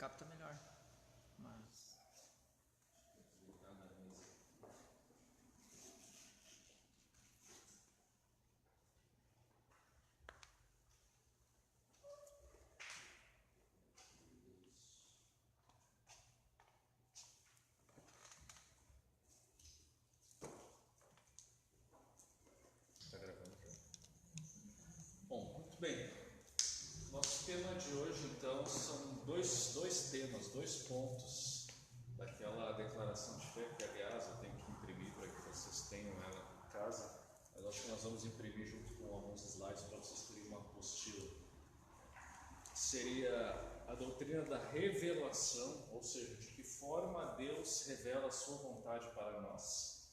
capta melhor. Mas está gravando já? Bom, muito bem. Nosso tema de hoje, então, são dois temas, 2 pontos daquela declaração de fé, que, aliás, eu tenho que imprimir para que vocês tenham ela em casa, mas acho que nós vamos imprimir junto com alguns slides para vocês terem uma apostila. Seria a doutrina da revelação, ou seja, de que forma Deus revela a sua vontade para nós,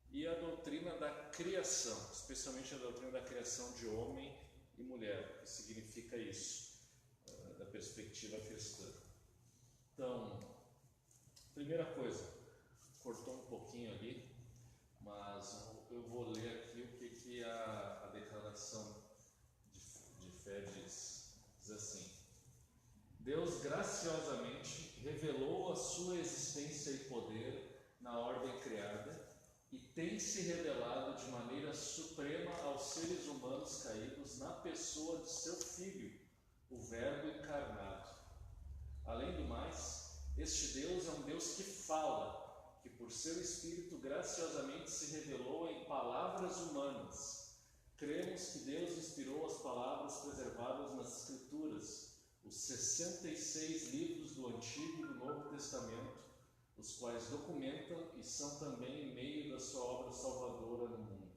e a doutrina da criação, especialmente a doutrina da criação de homem e mulher, que significa isso, da perspectiva cristã. Então, primeira coisa, cortou um pouquinho ali, mas eu vou ler aqui o que a declaração de fé diz. Diz assim: Deus graciosamente revelou a sua existência e poder na ordem criada e tem se revelado de maneira suprema aos seres humanos caídos na pessoa de seu Filho, o Verbo encarnado. Além do mais, este Deus é um Deus que fala, que por seu Espírito graciosamente se revelou em palavras humanas. Cremos que Deus inspirou as palavras preservadas nas Escrituras, os 66 livros do Antigo e do Novo Testamento, os quais documentam e são também meio da sua obra salvadora no mundo.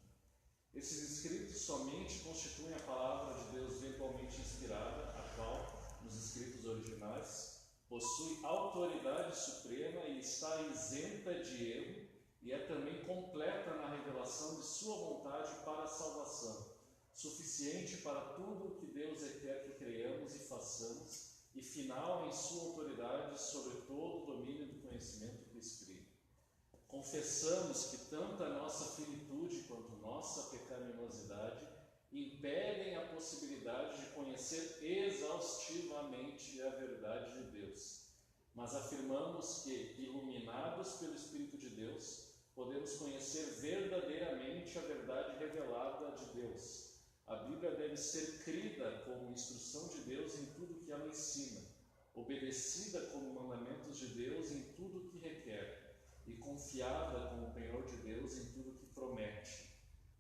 Esses escritos somente constituem a palavra de Deus virtualmente inspirada, a qual, nos escritos originais, possui autoridade suprema e está isenta de erro, e é também completa na revelação de sua vontade para a salvação, suficiente para tudo o que Deus quer que creiamos e façamos, e final em sua autoridade sobre todo o domínio do conhecimento do Espírito. Confessamos que tanto a nossa finitude quanto nossa pecaminosidade impedem a possibilidade de conhecer exaustivamente a verdade de Deus, mas afirmamos que, iluminados pelo Espírito de Deus, podemos conhecer verdadeiramente a verdade revelada de Deus. A Bíblia deve ser crida como instrução de Deus em tudo que ela ensina, obedecida como mandamentos de Deus em tudo que requer, e confiada como penhor de Deus em tudo que promete.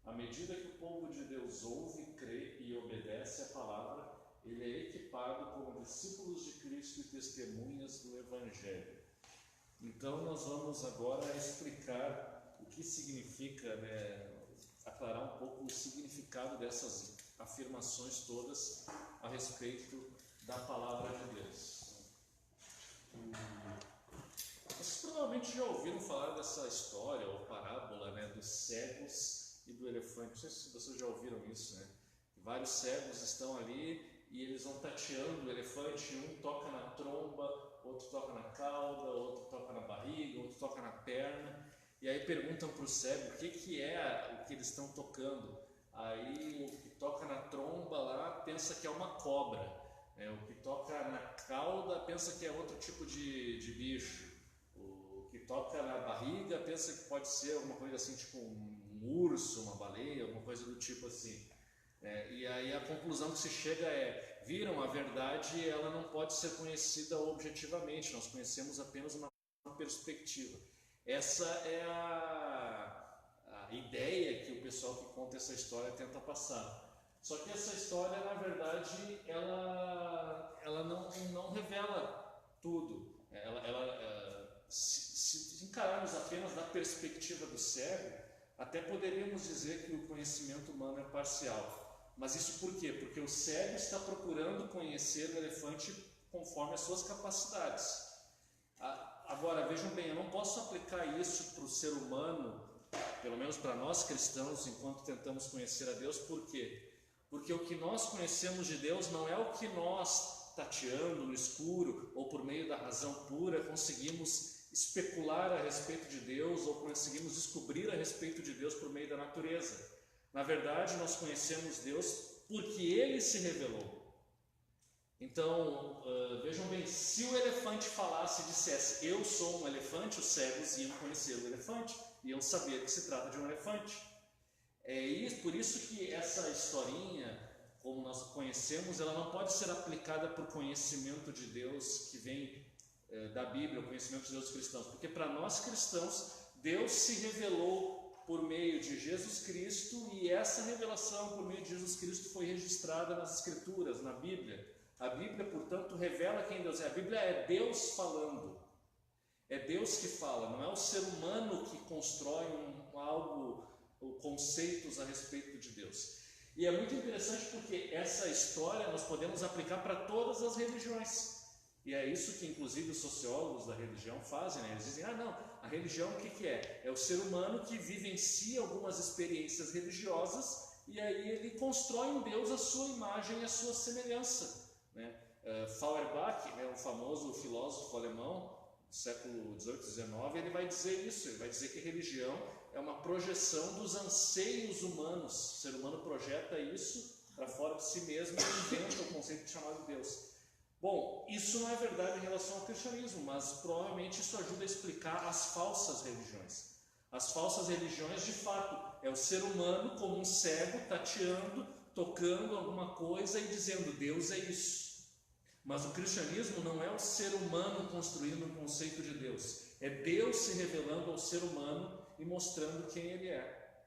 À medida que o povo de Deus ouve, crê e obedece a palavra, ele é equipado como discípulos de Cristo e testemunhas do Evangelho. Então nós vamos agora explicar o que significa, aclarar um pouco o significado dessas afirmações todas a respeito da palavra de Deus. Vocês provavelmente já ouviram falar dessa história ou parábola, dos cegos e do elefante. Não sei se vocês já ouviram isso, Vários cegos estão ali e eles vão tateando o elefante, um toca na tromba, outro toca na cauda, outro toca na barriga, outro toca na perna, e aí perguntam para o cego o que é o que eles estão tocando. Aí o que toca na tromba lá pensa que é uma cobra, o que toca na cauda pensa que é outro tipo de bicho, o que toca na barriga pensa que pode ser alguma coisa assim, tipo um urso, uma baleia, alguma coisa do tipo assim. E aí a conclusão que se chega é: viram, a verdade ela não pode ser conhecida objetivamente, nós conhecemos apenas uma perspectiva. Essa é a ideia que o pessoal que conta essa história tenta passar. Só que essa história, na verdade, ela não revela tudo. Se encararmos apenas da perspectiva do cego, até poderíamos dizer que o conhecimento humano é parcial. Mas isso por quê? Porque o cego está procurando conhecer o elefante conforme as suas capacidades. Agora, vejam bem, eu não posso aplicar isso para o ser humano, pelo menos para nós cristãos, enquanto tentamos conhecer a Deus. Por quê? Porque o que nós conhecemos de Deus não é o que nós, tateando no escuro ou por meio da razão pura, conseguimos especular a respeito de Deus ou conseguimos descobrir a respeito de Deus por meio da natureza. Na verdade, nós conhecemos Deus porque Ele se revelou. Então, vejam bem, se o elefante falasse e dissesse eu sou um elefante, os cegos iam conhecer o elefante, iam saber que se trata de um elefante. Por isso que essa historinha, como nós conhecemos, ela não pode ser aplicada por conhecimento de Deus que vem da Bíblia, o conhecimento de Deus cristãos, porque para nós cristãos, Deus se revelou por meio de Jesus Cristo, e essa revelação por meio de Jesus Cristo foi registrada nas Escrituras, na Bíblia. A Bíblia, portanto, revela quem Deus é. A Bíblia é Deus falando. É Deus que fala, não é o ser humano que constrói conceitos a respeito de Deus. E é muito interessante porque essa história nós podemos aplicar para todas as religiões. E é isso que inclusive os sociólogos da religião fazem, né? Eles dizem, não, a religião o que é? É o ser humano que vivencia algumas experiências religiosas e aí ele constrói em Deus a sua imagem e a sua semelhança. Né? Feuerbach, né, um famoso filósofo alemão do século XVIII, XIX, ele vai dizer isso, ele vai dizer que a religião é uma projeção dos anseios humanos. O ser humano projeta isso para fora de si mesmo e inventa o conceito chamado Deus. Bom, isso não é verdade em relação ao cristianismo, mas provavelmente isso ajuda a explicar as falsas religiões. As falsas religiões, de fato, é o ser humano como um cego, tateando, tocando alguma coisa e dizendo Deus é isso. Mas o cristianismo não é o ser humano construindo um conceito de Deus. É Deus se revelando ao ser humano e mostrando quem ele é.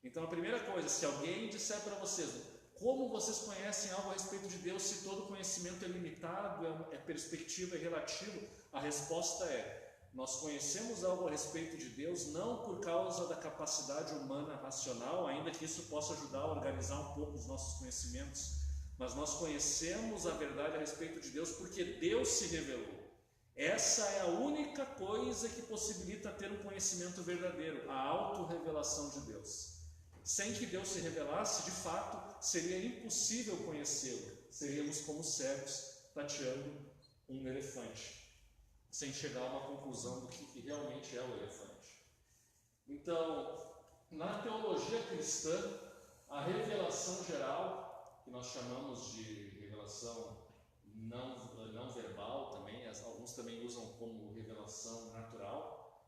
Então a primeira coisa, se alguém disser para vocês, como vocês conhecem algo a respeito de Deus se todo conhecimento é limitado, é perspectiva, é relativo? A resposta é, nós conhecemos algo a respeito de Deus não por causa da capacidade humana racional, ainda que isso possa ajudar a organizar um pouco os nossos conhecimentos, mas nós conhecemos a verdade a respeito de Deus porque Deus se revelou. Essa é a única coisa que possibilita ter um conhecimento verdadeiro, a autorrevelação de Deus. Sem que Deus se revelasse, de fato, seria impossível conhecê-lo. Seríamos como cegos tateando um elefante, sem chegar a uma conclusão do que realmente é o elefante. Então, na teologia cristã, a revelação geral, que nós chamamos de revelação não verbal também, alguns também usam como revelação natural,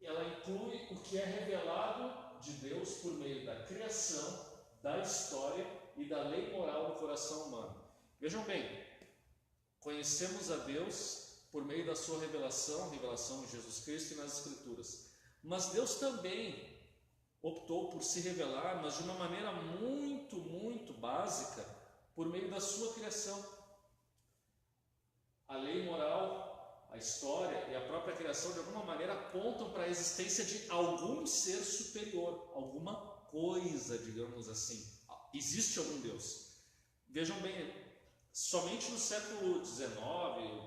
ela inclui o que é revelado de Deus por meio da criação, da história e da lei moral do coração humano. Vejam bem, conhecemos a Deus por meio da sua revelação de Jesus Cristo e nas Escrituras. Mas Deus também optou por se revelar, mas de uma maneira muito, muito básica, por meio da sua criação. A lei moral, a história e a própria criação, de alguma maneira, apontam para a existência de algum ser superior, alguma coisa, digamos assim. Existe algum Deus. Vejam bem, somente no século XIX,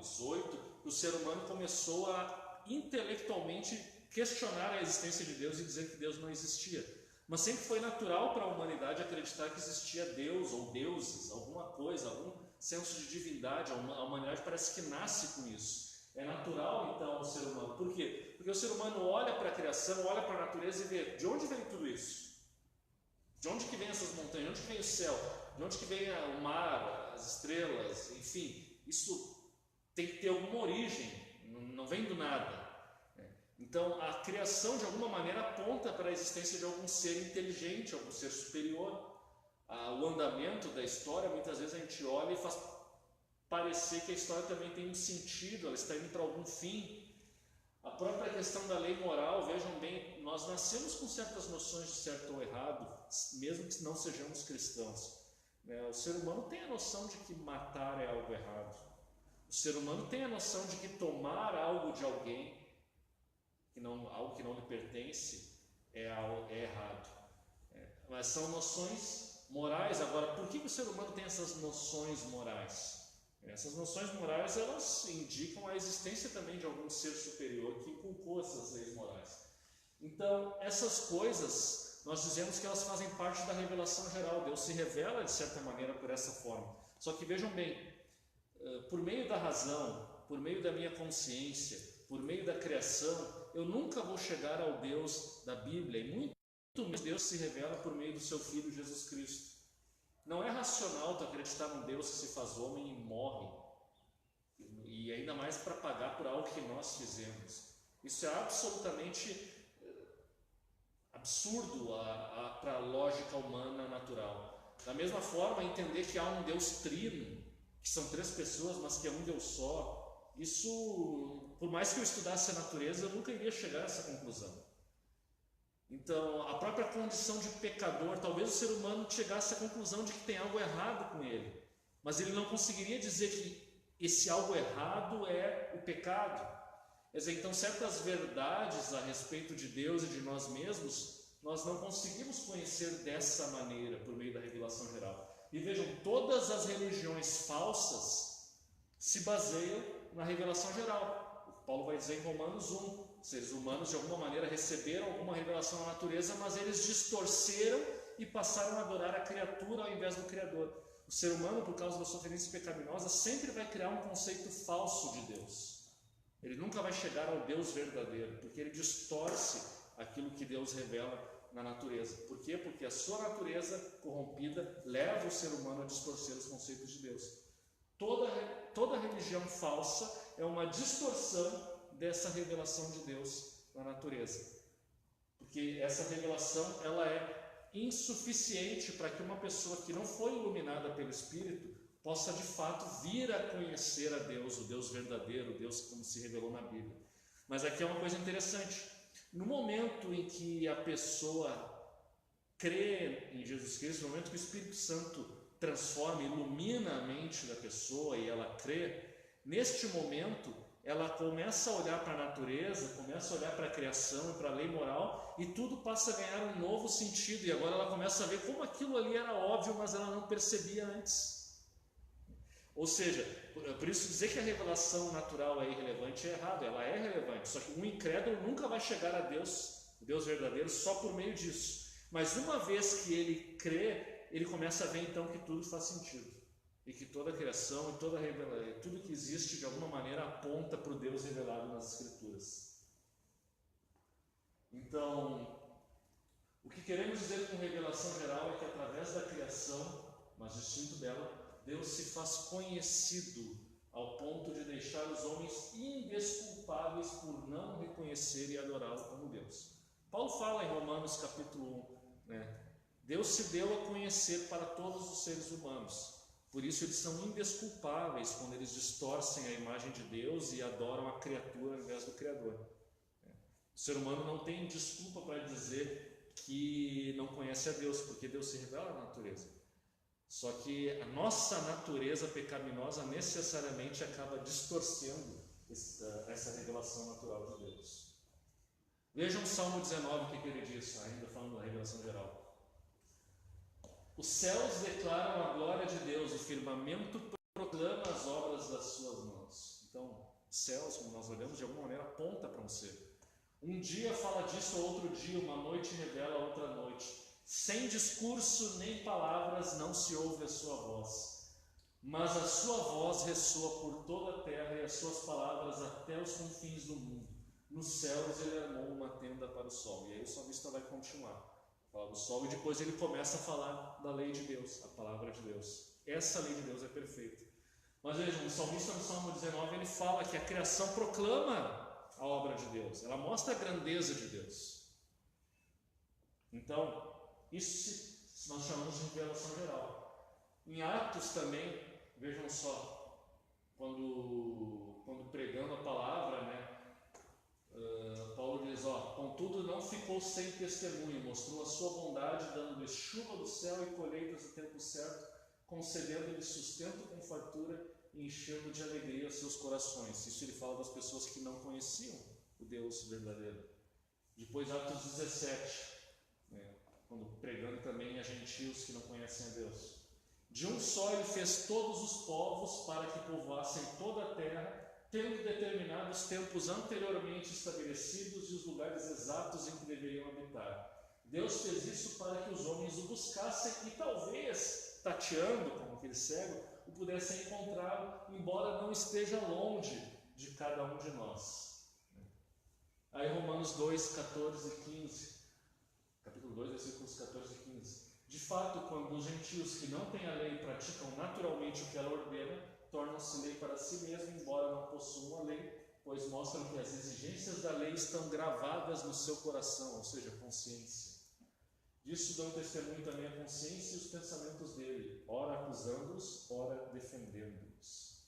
XVIII, o ser humano começou a intelectualmente questionar a existência de Deus e dizer que Deus não existia. Mas sempre foi natural para a humanidade acreditar que existia Deus ou deuses, alguma coisa, algum senso de divindade. A humanidade parece que nasce com isso. É natural, então, o ser humano. Por quê? Porque o ser humano olha para a criação, olha para a natureza e vê de onde vem tudo isso? De onde que vem essas montanhas? De onde que vem o céu? De onde que vem o mar, as estrelas? Enfim, isso tem que ter alguma origem, não vem do nada. Então, a criação, de alguma maneira, aponta para a existência de algum ser inteligente, algum ser superior. O andamento da história, muitas vezes a gente olha e faz parecer que a história também tem um sentido, ela está indo para algum fim. A própria questão da lei moral, vejam bem, nós nascemos com certas noções de certo ou errado, mesmo que não sejamos cristãos. O ser humano tem a noção de que matar é algo errado. O ser humano tem a noção de que tomar algo de alguém, algo que não lhe pertence, é errado. Mas são noções morais. Agora, por que o ser humano tem essas noções morais? Essas noções morais, elas indicam a existência também de algum ser superior que inculcou essas leis morais. Então, essas coisas, nós dizemos que elas fazem parte da revelação geral. Deus se revela, de certa maneira, por essa forma. Só que vejam bem, por meio da razão, por meio da minha consciência, por meio da criação, eu nunca vou chegar ao Deus da Bíblia, e muito menos Deus se revela por meio do seu Filho Jesus Cristo. Não é racional tu acreditar num Deus que se faz homem e morre, e ainda mais para pagar por algo que nós fizemos. Isso é absolutamente absurdo para a lógica humana natural. Da mesma forma, entender que há um Deus trino, que são 3 pessoas, mas que é um Deus só, isso, por mais que eu estudasse a natureza, eu nunca iria chegar a essa conclusão. Então, a própria condição de pecador, talvez o ser humano chegasse à conclusão de que tem algo errado com ele, mas ele não conseguiria dizer que esse algo errado é o pecado. Quer dizer, então, certas verdades a respeito de Deus e de nós mesmos, nós não conseguimos conhecer dessa maneira, por meio da revelação geral. E vejam, todas as religiões falsas se baseiam na revelação geral. Paulo vai dizer em Romanos 1, seres humanos de alguma maneira receberam alguma revelação da natureza, mas eles distorceram e passaram a adorar a criatura ao invés do Criador. O ser humano, por causa da sua tendência pecaminosa, sempre vai criar um conceito falso de Deus. Ele nunca vai chegar ao Deus verdadeiro, porque ele distorce aquilo que Deus revela na natureza. Por quê? Porque a sua natureza corrompida leva o ser humano a distorcer os conceitos de Deus. Toda religião falsa é uma distorção dessa revelação de Deus na natureza. Porque essa revelação ela é insuficiente para que uma pessoa que não foi iluminada pelo Espírito possa de fato vir a conhecer a Deus, o Deus verdadeiro, o Deus como se revelou na Bíblia. Mas aqui é uma coisa interessante. No momento em que a pessoa crê em Jesus Cristo, no momento que o Espírito Santo transforma, ilumina a mente da pessoa e ela crê, neste momento ela começa a olhar para a natureza, começa a olhar para a criação e para a lei moral, e tudo passa a ganhar um novo sentido, e agora ela começa a ver como aquilo ali era óbvio, mas ela não percebia antes. Ou seja, por isso dizer que a revelação natural é irrelevante é errado, ela é relevante, só que um incrédulo nunca vai chegar a Deus, o Deus verdadeiro, só por meio disso. Mas uma vez que ele crê, ele começa a ver então que tudo faz sentido. E que toda a criação e tudo que existe de alguma maneira aponta para o Deus revelado nas Escrituras. Então, o que queremos dizer com revelação geral é que através da criação, mas distinto dela, Deus se faz conhecido ao ponto de deixar os homens indesculpáveis por não reconhecer e adorá-lo como Deus. Paulo fala em Romanos capítulo 1, Deus se deu a conhecer para todos os seres humanos. Por isso eles são indesculpáveis quando eles distorcem a imagem de Deus e adoram a criatura ao invés do Criador. O ser humano não tem desculpa para dizer que não conhece a Deus, porque Deus se revela na natureza. Só que a nossa natureza pecaminosa necessariamente acaba distorcendo essa revelação natural de Deus. Vejam o Salmo 19, o que ele diz, ainda falando da revelação geral. Os céus declaram a glória de Deus, o firmamento proclama as obras das suas mãos. Então, céus, como nós olhamos, de alguma maneira aponta para um ser. Um dia fala disso, outro dia, uma noite revela outra noite. Sem discurso nem palavras não se ouve a sua voz, mas a sua voz ressoa por toda a terra e as suas palavras até os confins do mundo. Nos céus ele armou uma tenda para o sol. E aí o salmista vai continuar. Fala do sol e depois ele começa a falar da lei de Deus, a palavra de Deus. Essa lei de Deus é perfeita. Mas vejam, o salmista no Salmo 19 ele fala que a criação proclama a obra de Deus, ela mostra a grandeza de Deus. Então, isso nós chamamos de revelação geral. Em Atos também, vejam só, quando pregando a palavra, Paulo diz, contudo não ficou sem testemunho, mostrou a sua bondade, dando-lhes chuva do céu e colheitas no tempo certo, concedendo-lhes sustento com fartura e enchendo de alegria os seus corações. Isso ele fala das pessoas que não conheciam o Deus verdadeiro. Depois Atos 17, quando pregando também a gentios que não conhecem a Deus. De um só ele fez todos os povos para que povoassem toda a terra, tendo determinado os tempos anteriormente estabelecidos e os lugares exatos em que deveriam habitar. Deus fez isso para que os homens o buscassem e talvez, tateando como aquele cego, o pudessem encontrar, embora não esteja longe de cada um de nós. Aí Romanos 2, 14 e 15, capítulo 2, versículos 14 e 15. De fato, quando os gentios que não têm a lei praticam naturalmente o que ela ordena, tornam-se lei para si mesmos, embora não possuam a lei, pois mostram que as exigências da lei estão gravadas no seu coração, ou seja, consciência. Disso dão testemunho também a consciência e os pensamentos dele, ora acusando-os, ora defendendo-os.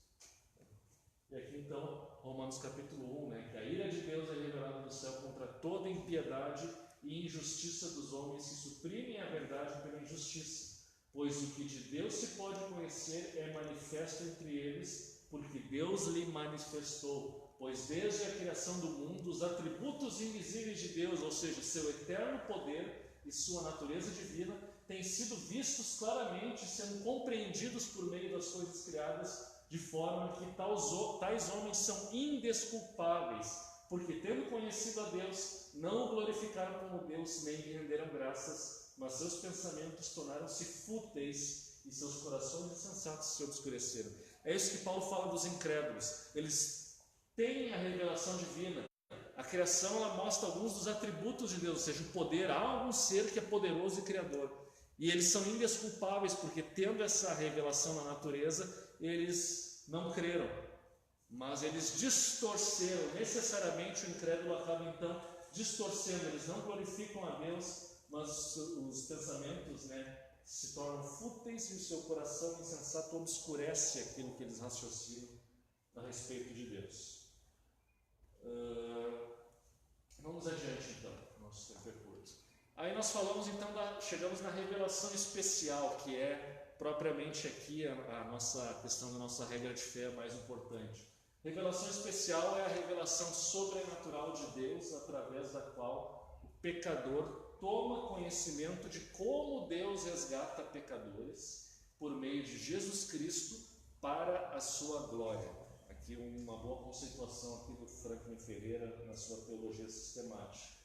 E aqui então, Romanos capítulo 1, que a ira de Deus é revelada do céu contra toda impiedade e injustiça dos homens que suprimem a verdade pela injustiça, pois o que de Deus se pode conhecer é manifesto entre eles, porque Deus lhe manifestou, pois desde a criação do mundo os atributos invisíveis de Deus, ou seja, seu eterno poder e sua natureza divina, têm sido vistos claramente, sendo compreendidos por meio das coisas criadas, de forma que tais homens são indesculpáveis, porque tendo conhecido a Deus, não o glorificaram como Deus, nem lhe renderam graças, mas seus pensamentos tornaram-se fúteis e seus corações insensatos se obscureceram. É isso que Paulo fala dos incrédulos. Eles têm a revelação divina. A criação ela mostra alguns dos atributos de Deus, ou seja, o poder. Há algum ser que é poderoso e criador. E eles são indesculpáveis, porque tendo essa revelação na natureza, eles não creram. Mas eles distorceram. Necessariamente o incrédulo acaba então distorcendo. Eles não glorificam a Deus, mas os pensamentos se tornam fúteis e o seu coração insensato obscurece aquilo que eles raciocinam a respeito de Deus. Vamos adiante então, nosso tempo é curto. Aí nós falamos então, chegamos na revelação especial, que é propriamente aqui a nossa questão da nossa regra de fé mais importante. Revelação especial é a revelação sobrenatural de Deus, através da qual o pecador toma conhecimento de como Deus resgata pecadores por meio de Jesus Cristo para a sua glória. Aqui uma boa conceituação aqui do Franklin Ferreira na sua teologia sistemática.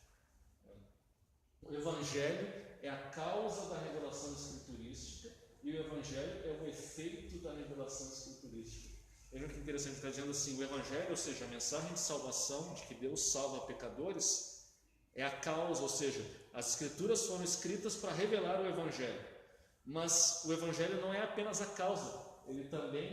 O Evangelho é a causa da revelação escriturística e o Evangelho é o efeito da revelação escriturística. Veja que interessante, está dizendo assim, o Evangelho, ou seja, a mensagem de salvação, de que Deus salva pecadores, é a causa, ou seja, as Escrituras foram escritas para revelar o Evangelho. Mas o Evangelho não é apenas a causa, ele também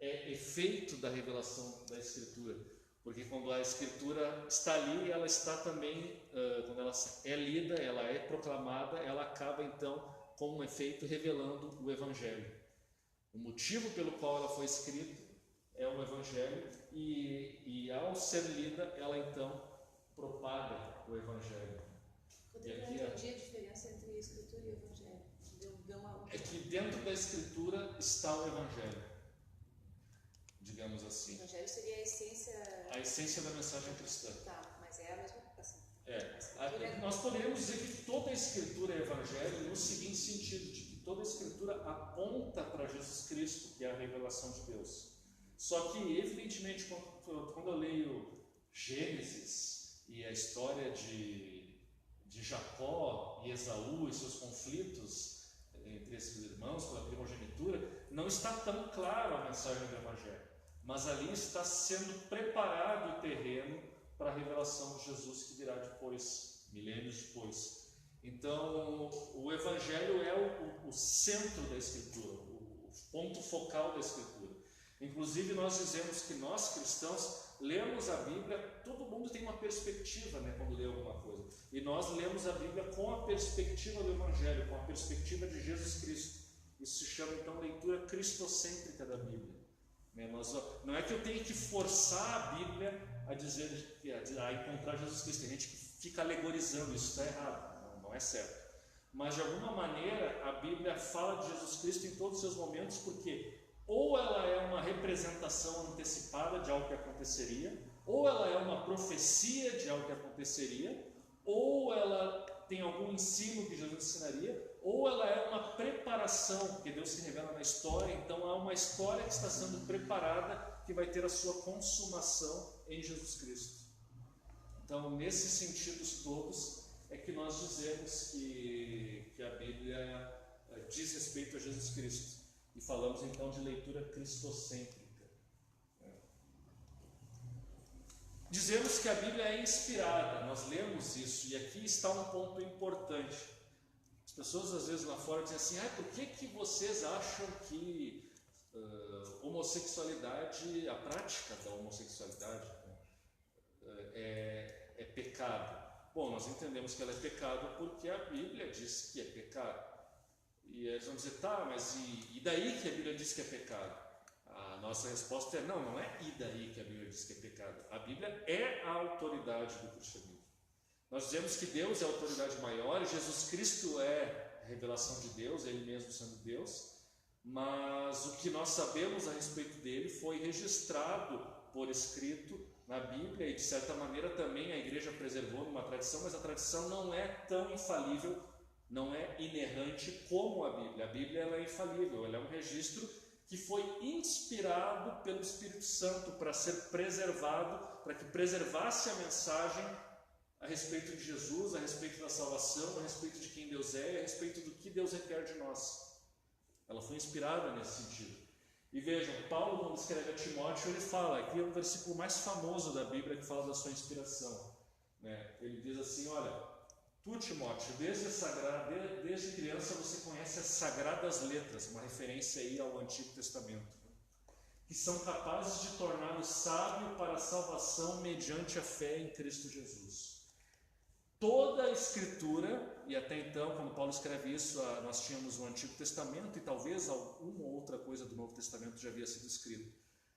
é efeito da revelação da Escritura. Porque quando a Escritura está ali, ela está também, quando ela é lida, ela é proclamada, ela acaba então, como um efeito, revelando o Evangelho. O motivo pelo qual ela foi escrita é o Evangelho e ao ser lida, ela então propaga o Evangelho. Eu não entendi a diferença entre a Escritura e o Evangelho. É que dentro da Escritura está o Evangelho, digamos assim. O Evangelho seria a essência da mensagem cristã. Tá, mas é a mesma coisa. Nós poderíamos dizer que toda a Escritura é Evangelho no seguinte sentido, de que toda a Escritura aponta para Jesus Cristo, que é a revelação de Deus. Só que, evidentemente, quando eu leio Gênesis e a história de Jacó e Esaú e seus conflitos entre esses irmãos pela primogenitura, não está tão claro a mensagem do Evangelho, mas ali está sendo preparado o terreno para a revelação de Jesus que virá depois, milênios depois. Então, o Evangelho é o centro da Escritura, o ponto focal da Escritura. Inclusive, nós dizemos que nós, cristãos, lemos a Bíblia, todo mundo tem uma perspectiva quando lê alguma coisa. E nós lemos a Bíblia com a perspectiva do Evangelho, com a perspectiva de Jesus Cristo. Isso se chama, então, leitura cristocêntrica da Bíblia. Não é que eu tenho que forçar a Bíblia a encontrar Jesus Cristo. Tem gente que fica alegorizando, isso está errado, não é certo. Mas de alguma maneira a Bíblia fala de Jesus Cristo em todos os seus momentos, porque ou ela é uma representação antecipada de algo que aconteceria, ou ela é uma profecia de algo que aconteceria, ou ela tem algum ensino que Jesus ensinaria, ou ela é uma preparação, porque Deus se revela na história, então há uma história que está sendo preparada, que vai ter a sua consumação em Jesus Cristo. Então, nesses sentidos todos, é que nós dizemos que a Bíblia diz respeito a Jesus Cristo. E falamos então de leitura cristocêntrica. Dizemos que a Bíblia é inspirada, nós lemos isso, e aqui está um ponto importante. As pessoas às vezes lá fora dizem assim, por que vocês acham que homossexualidade, a prática da homossexualidade, né, é pecado? Bom, nós entendemos que ela é pecado porque a Bíblia diz que é pecado. E eles vão dizer, mas e daí que a Bíblia diz que é pecado? A nossa resposta é, não é e daí que a Bíblia diz que é pecado. A Bíblia é a autoridade do cristianismo. Nós dizemos que Deus é a autoridade maior, Jesus Cristo é a revelação de Deus, Ele mesmo sendo Deus, mas o que nós sabemos a respeito dele foi registrado por escrito na Bíblia e de certa maneira também a igreja preservou numa tradição, mas a tradição não é tão infalível, não é inerrante como a Bíblia. A Bíblia ela é infalível, ela é um registro que foi inspirado pelo Espírito Santo para ser preservado, para que preservasse a mensagem a respeito de Jesus, a respeito da salvação, a respeito de quem Deus é, a respeito do que Deus requer de nós. Ela foi inspirada nesse sentido. E vejam, Paulo, quando escreve a Timóteo, ele fala, aqui é o versículo mais famoso da Bíblia que fala da sua inspiração, né? Ele diz assim, olha, tu, Timóteo, desde criança você conhece as sagradas letras, uma referência aí ao Antigo Testamento, que são capazes de torná-lo sábio para a salvação mediante a fé em Cristo Jesus. Toda a Escritura, e até então, quando Paulo escreve isso, nós tínhamos o Antigo Testamento e talvez alguma outra coisa do Novo Testamento já havia sido escrito.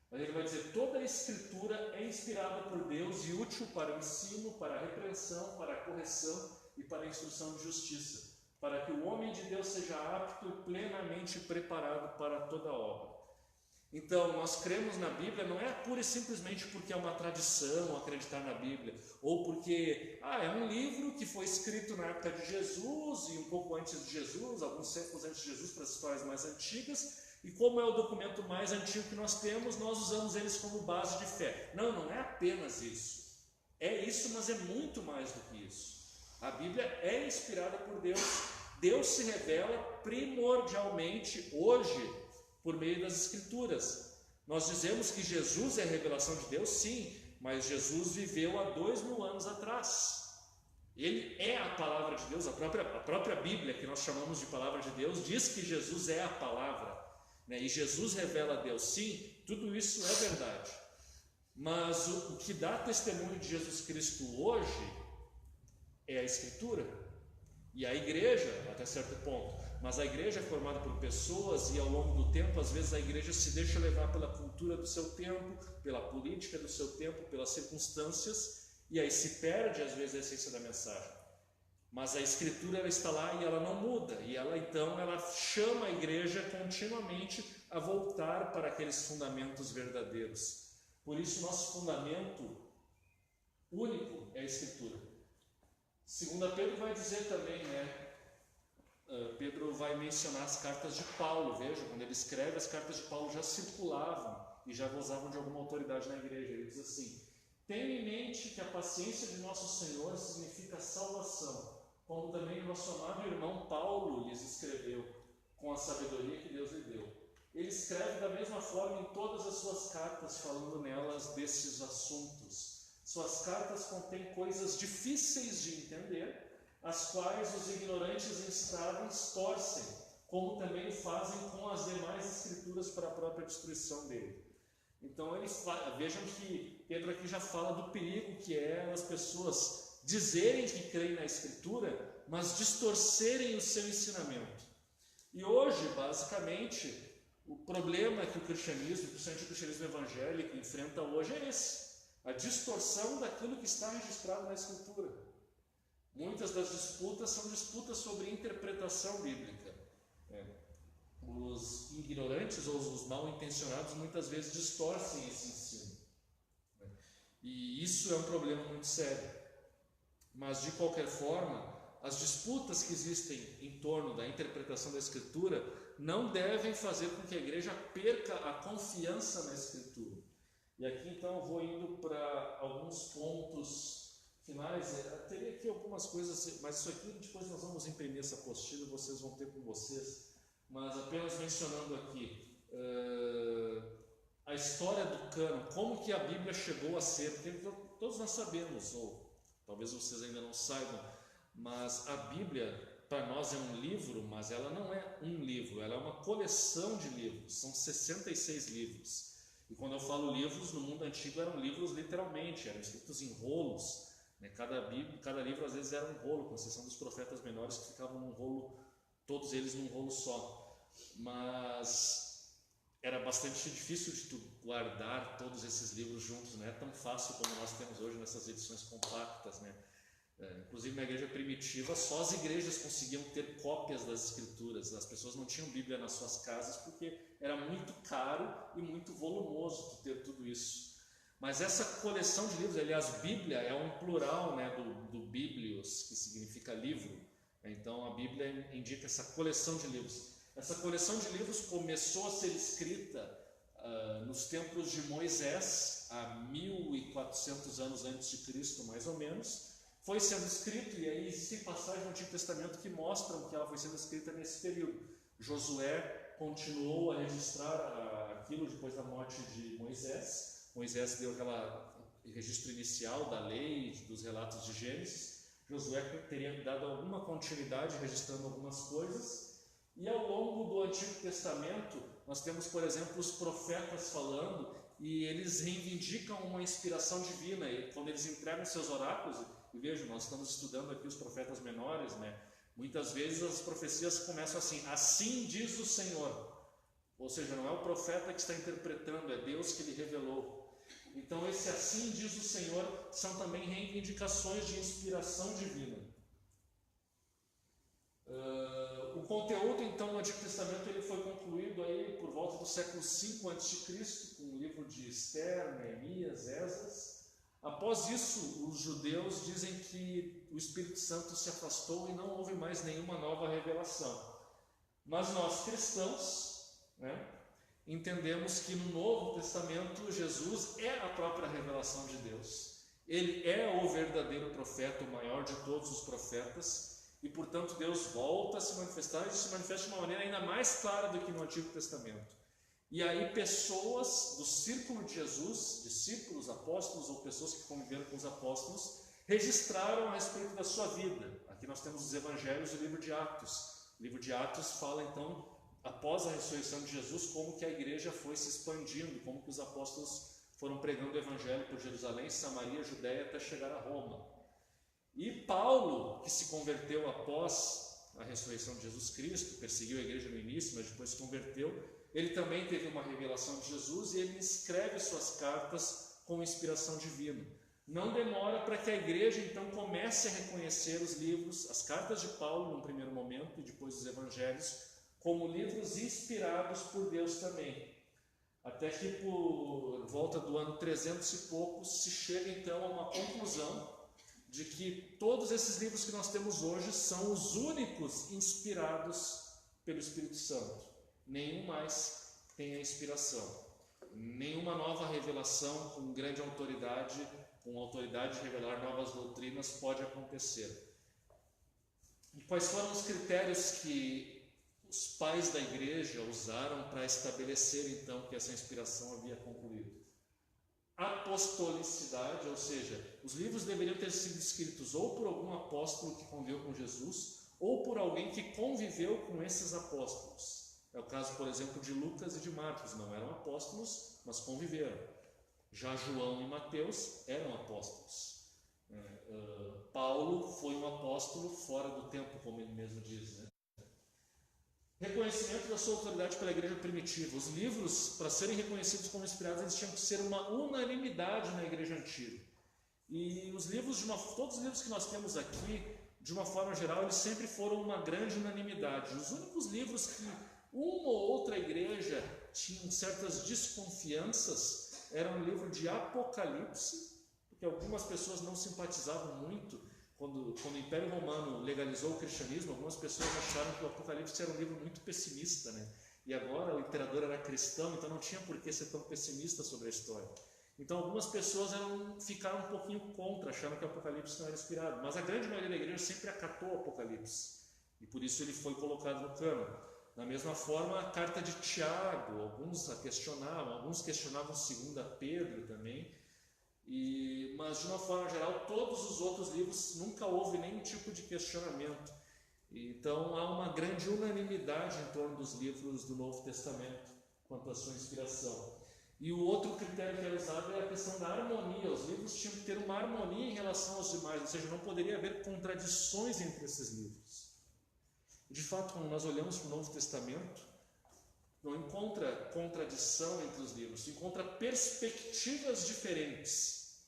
Mas ele vai dizer, toda a Escritura é inspirada por Deus e útil para o ensino, para a repreensão, para a correção e para a instrução de justiça, para que o homem de Deus seja apto e plenamente preparado para toda a obra. Então, nós cremos na Bíblia não é pura e simplesmente porque é uma tradição acreditar na Bíblia, ou porque é um livro que foi escrito na época de Jesus e um pouco antes de Jesus, alguns séculos antes de Jesus, para as histórias mais antigas, e como é o documento mais antigo que nós temos, nós usamos eles como base de fé. Não é apenas isso. É isso, mas é muito mais do que isso. A Bíblia é inspirada por Deus. Deus se revela primordialmente hoje por meio das Escrituras. Nós dizemos que Jesus é a revelação de Deus, sim, mas Jesus viveu há 2000 anos atrás. Ele é a palavra de Deus, a própria Bíblia, que nós chamamos de palavra de Deus, diz que Jesus é a palavra, né? E Jesus revela a Deus, sim, tudo isso é verdade. Mas o que dá testemunho de Jesus Cristo hoje é a Escritura e a igreja, até certo ponto. Mas a igreja é formada por pessoas e ao longo do tempo, às vezes a igreja se deixa levar pela cultura do seu tempo, pela política do seu tempo, pelas circunstâncias, e aí se perde às vezes a essência da mensagem. Mas a Escritura ela está lá e ela não muda, e ela chama a igreja continuamente a voltar para aqueles fundamentos verdadeiros. Por isso nosso fundamento único é a Escritura. 2 Pedro vai dizer também, né? Pedro vai mencionar as cartas de Paulo. Veja, quando ele escreve, as cartas de Paulo já circulavam e já gozavam de alguma autoridade na igreja. Ele diz assim: tenha em mente que a paciência de nosso Senhor significa salvação, como também o nosso amado irmão Paulo lhes escreveu, com a sabedoria que Deus lhe deu. Ele escreve da mesma forma em todas as suas cartas, falando nelas desses assuntos. Suas cartas contêm coisas difíceis de entender, as quais os ignorantes e instáveis torcem, como também fazem com as demais escrituras para a própria destruição dele. Então vejam que Pedro aqui já fala do perigo que é as pessoas dizerem que creem na Escritura, mas distorcerem o seu ensinamento. E hoje, basicamente, o problema que o cristianismo, principalmente o cristianismo evangélico, enfrenta hoje é esse: a distorção daquilo que está registrado na Escritura. Muitas das disputas são disputas sobre interpretação bíblica. Os ignorantes ou os mal intencionados muitas vezes distorcem esse ensino. E isso é um problema muito sério. Mas, de qualquer forma, as disputas que existem em torno da interpretação da Escritura não devem fazer com que a igreja perca a confiança na Escritura. E aqui então eu vou indo para alguns pontos finais. Teria aqui algumas coisas, mas isso aqui depois nós vamos imprimir essa apostila, vocês vão ter com vocês, mas apenas mencionando aqui a história do cânon, como que a Bíblia chegou a ser, porque todos nós sabemos, ou talvez vocês ainda não saibam, mas a Bíblia, para nós é um livro, mas ela não é um livro, ela é uma coleção de livros, são 66 livros. E quando eu falo livros, no mundo antigo eram livros literalmente, eram escritos em rolos, né? Cada livro às vezes era um rolo, com exceção dos profetas menores que ficavam num rolo, todos eles num rolo só. Mas era bastante difícil de tu guardar todos esses livros juntos, não é tão fácil como nós temos hoje nessas edições compactas, né? Inclusive na igreja primitiva, só as igrejas conseguiam ter cópias das escrituras. As pessoas não tinham Bíblia nas suas casas porque era muito caro e muito volumoso ter tudo isso. Mas essa coleção de livros, aliás, Bíblia é um plural, né, do Biblios, que significa livro. Então a Bíblia indica essa coleção de livros. Essa coleção de livros começou a ser escrita nos tempos de Moisés, há 1400 anos antes de Cristo, mais ou menos. Foi sendo escrito, e aí existem passagens no Antigo Testamento que mostram que ela foi sendo escrita nesse período. Josué continuou a registrar aquilo depois da morte de Moisés. Moisés deu aquele registro inicial da lei, dos relatos de Gênesis. Josué teria dado alguma continuidade registrando algumas coisas. E ao longo do Antigo Testamento, nós temos, por exemplo, os profetas falando, e eles reivindicam uma inspiração divina. E quando eles entregam seus oráculos, e vejam, nós estamos estudando aqui os profetas menores, né? Muitas vezes as profecias começam assim: assim diz o Senhor. Ou seja, não é o profeta que está interpretando, é Deus que lhe revelou. Então esse assim diz o Senhor são também reivindicações de inspiração divina. O conteúdo então no Antigo Testamento ele foi concluído aí por volta do século V a.C., com o livro de Esther, Neemias, Esdras. Após isso, os judeus dizem que o Espírito Santo se afastou e não houve mais nenhuma nova revelação. Mas nós cristãos, né, entendemos que no Novo Testamento Jesus é a própria revelação de Deus. Ele é o verdadeiro profeta, o maior de todos os profetas, e portanto Deus volta a se manifestar e se manifesta de uma maneira ainda mais clara do que no Antigo Testamento. E aí pessoas do círculo de Jesus, discípulos, apóstolos ou pessoas que conviveram com os apóstolos, registraram a respeito da sua vida. Aqui nós temos os evangelhos e o livro de Atos. O livro de Atos fala então, após a ressurreição de Jesus, como que a igreja foi se expandindo, como que os apóstolos foram pregando o evangelho por Jerusalém, Samaria, Judéia, até chegar a Roma. E Paulo, que se converteu após a ressurreição de Jesus Cristo, perseguiu a igreja no início, mas depois se converteu, ele também teve uma revelação de Jesus e ele escreve suas cartas com inspiração divina. Não demora para que a igreja então comece a reconhecer os livros, as cartas de Paulo num primeiro momento e depois os evangelhos, como livros inspirados por Deus também. Até que por volta do ano 300 e poucos se chega então a uma conclusão de que todos esses livros que nós temos hoje são os únicos inspirados pelo Espírito Santo. Nenhum mais tem a inspiração. Nenhuma nova revelação com grande autoridade, com autoridade de revelar novas doutrinas pode acontecer. E quais foram os critérios que os pais da igreja usaram para estabelecer então que essa inspiração havia concluído? Apostolicidade, ou seja, os livros deveriam ter sido escritos ou por algum apóstolo que conviveu com Jesus, ou por alguém que conviveu com esses apóstolos. É o caso, por exemplo, de Lucas e de Marcos, não eram apóstolos, mas conviveram. Já João e Mateus eram apóstolos. Paulo foi um apóstolo fora do tempo, como ele mesmo diz, né? Reconhecimento da sua autoridade pela igreja primitiva. Os livros, para serem reconhecidos como inspirados, eles tinham que ser uma unanimidade na igreja antiga. E os livros, todos os livros que nós temos aqui, de uma forma geral, eles sempre foram uma grande unanimidade. Os únicos livros que uma ou outra igreja tinham certas desconfianças eram o livro de Apocalipse, porque algumas pessoas não simpatizavam muito. Quando o Império Romano legalizou o cristianismo, algumas pessoas acharam que o Apocalipse era um livro muito pessimista, né? E agora o imperador era cristão, então não tinha por que ser tão pessimista sobre a história. Então algumas pessoas ficaram um pouquinho contra, acharam que o Apocalipse não era inspirado, mas a grande maioria da igreja sempre acatou o Apocalipse, e por isso ele foi colocado no cânon. Da mesma forma, a carta de Tiago, alguns a questionavam, alguns questionavam 2 Pedro também, mas de uma forma geral, todos os outros livros nunca houve nenhum tipo de questionamento. Então há uma grande unanimidade em torno dos livros do Novo Testamento quanto à sua inspiração. E o outro critério que é usado é a questão da harmonia. Os livros tinham que ter uma harmonia em relação aos demais, ou seja, não poderia haver contradições entre esses livros. De fato, quando nós olhamos para o Novo Testamento, não encontra contradição entre os livros, se encontra perspectivas diferentes.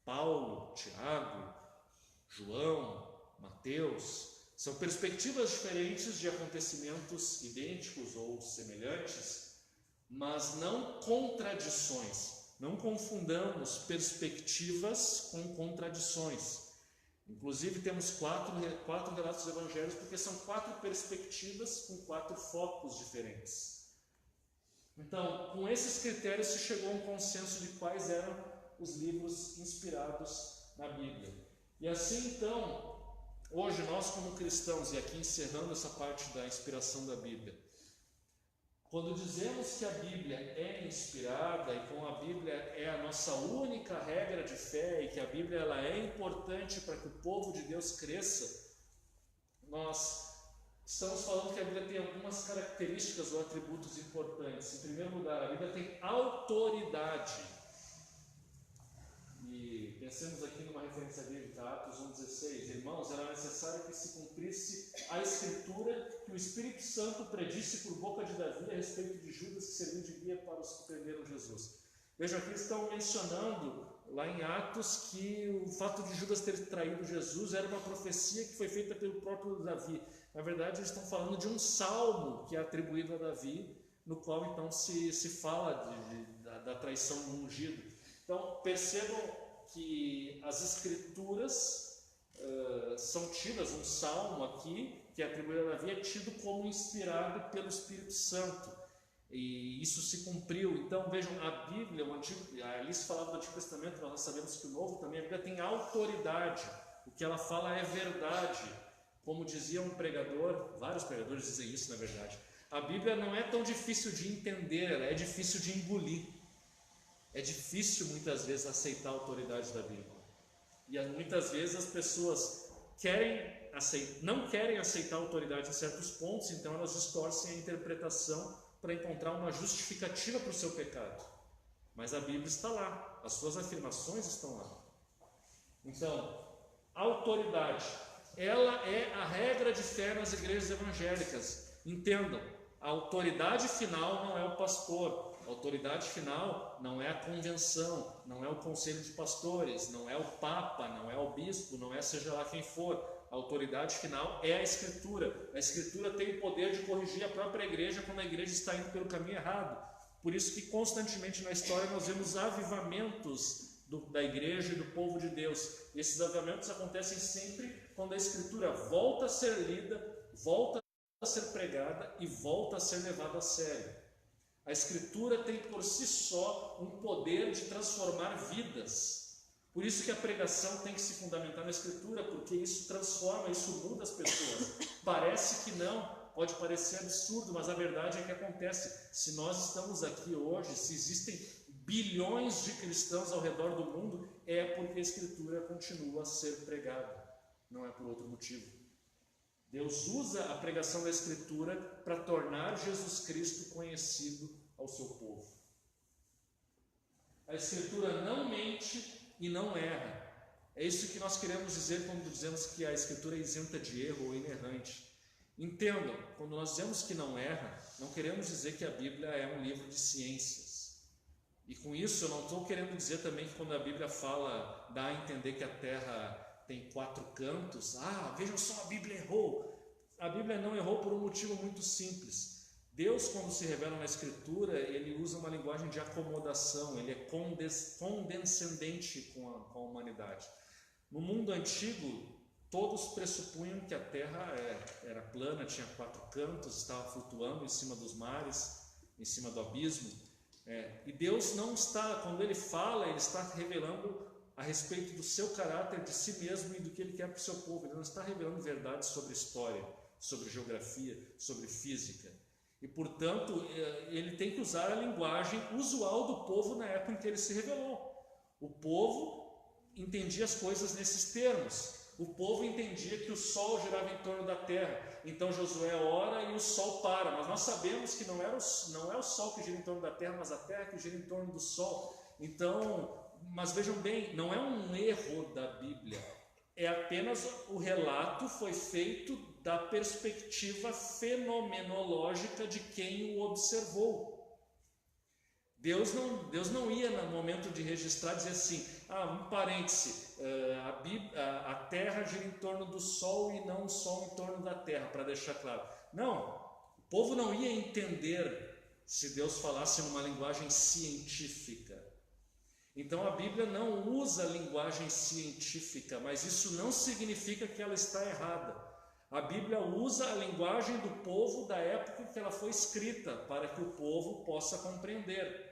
Paulo, Tiago, João, Mateus, são perspectivas diferentes de acontecimentos idênticos ou semelhantes, mas não contradições. Não confundamos perspectivas com contradições. Inclusive temos quatro relatos evangélicos porque são 4 perspectivas com 4 focos diferentes. Então, com esses critérios se chegou a um consenso de quais eram os livros inspirados na Bíblia. E assim, então, hoje nós como cristãos, e aqui encerrando essa parte da inspiração da Bíblia, quando dizemos que a Bíblia é inspirada e com a Bíblia é a nossa única regra de fé e que a Bíblia ela é importante para que o povo de Deus cresça, nós estamos falando que a Bíblia tem algumas características ou atributos importantes. Em primeiro lugar, a Bíblia tem autoridade. E pensemos aqui numa referência bíblica, Atos 1,16. Irmãos, era necessário que se cumprisse a Escritura que o Espírito Santo predisse por boca de Davi a respeito de Judas, que serviu de guia para os que prenderam Jesus. Vejam, aqui estão mencionando lá em Atos que o fato de Judas ter traído Jesus era uma profecia que foi feita pelo próprio Davi. Na verdade, eles estão falando de um salmo que é atribuído a Davi, no qual então se fala da traição do ungido. Então, percebam que as Escrituras são tidas, um salmo aqui, que é atribuído a Davi, é tido como inspirado pelo Espírito Santo. E isso se cumpriu. Então, vejam, a Bíblia, ali se falava do Antigo Testamento, nós sabemos que o Novo também, a Bíblia tem autoridade. O que ela fala é verdade. Como dizia um pregador, vários pregadores dizem isso, na verdade. A Bíblia não é tão difícil de entender, ela é difícil de engolir. É difícil muitas vezes aceitar a autoridade da Bíblia. E muitas vezes as pessoas não querem aceitar a autoridade em certos pontos, então elas distorcem a interpretação para encontrar uma justificativa para o seu pecado. Mas a Bíblia está lá, as suas afirmações estão lá. Então, a autoridade, ela é a regra de fé nas igrejas evangélicas. Entendam, a autoridade final não é o pastor. A autoridade final não é a convenção, não é o conselho de pastores, não é o papa, não é o bispo, não é seja lá quem for. A autoridade final é a Escritura. A Escritura tem o poder de corrigir a própria igreja quando a igreja está indo pelo caminho errado. Por isso que constantemente na história nós vemos avivamentos da igreja e do povo de Deus. E esses avivamentos acontecem sempre quando a Escritura volta a ser lida, volta a ser pregada e volta a ser levada a sério. A Escritura tem por si só um poder de transformar vidas. Por isso que a pregação tem que se fundamentar na Escritura, porque isso transforma, isso muda as pessoas. Parece que não, pode parecer absurdo, mas a verdade é que acontece. Se nós estamos aqui hoje, se existem bilhões de cristãos ao redor do mundo, é porque a Escritura continua a ser pregada, não é por outro motivo. Deus usa a pregação da Escritura para tornar Jesus Cristo conhecido ao seu povo. A Escritura não mente e não erra. É isso que nós queremos dizer quando dizemos que a Escritura é isenta de erro ou inerrante. Entendam, quando nós dizemos que não erra, não queremos dizer que a Bíblia é um livro de ciências. E com isso eu não estou querendo dizer também que quando a Bíblia dá a entender que a Terra tem 4 cantos, vejam só, a Bíblia errou. A Bíblia não errou por um motivo muito simples. Deus, quando se revela na Escritura, ele usa uma linguagem de acomodação, ele é condescendente com a humanidade. No mundo antigo, todos pressupunham que a Terra era plana, tinha 4 cantos, estava flutuando em cima dos mares, em cima do abismo. E Deus não está, quando ele fala, ele está revelando a respeito do seu caráter, de si mesmo e do que ele quer para o seu povo. Ele não está revelando verdades sobre história, sobre geografia, sobre física. E, portanto, ele tem que usar a linguagem usual do povo na época em que ele se revelou. O povo entendia as coisas nesses termos. O povo entendia que o sol girava em torno da terra, então Josué ora e o sol para, mas nós sabemos que não é o sol que gira em torno da terra, mas a terra que gira em torno do sol. Então, mas vejam bem, não é um erro da Bíblia, é apenas o relato foi feito da perspectiva fenomenológica de quem o observou. Deus não ia no momento de registrar dizer assim, um parêntese, a terra gira em torno do sol e não o sol em torno da terra, para deixar claro. Não, o povo não ia entender se Deus falasse numa linguagem científica. Então a Bíblia não usa linguagem científica, mas isso não significa que ela está errada. A Bíblia usa a linguagem do povo da época que ela foi escrita, para que o povo possa compreender.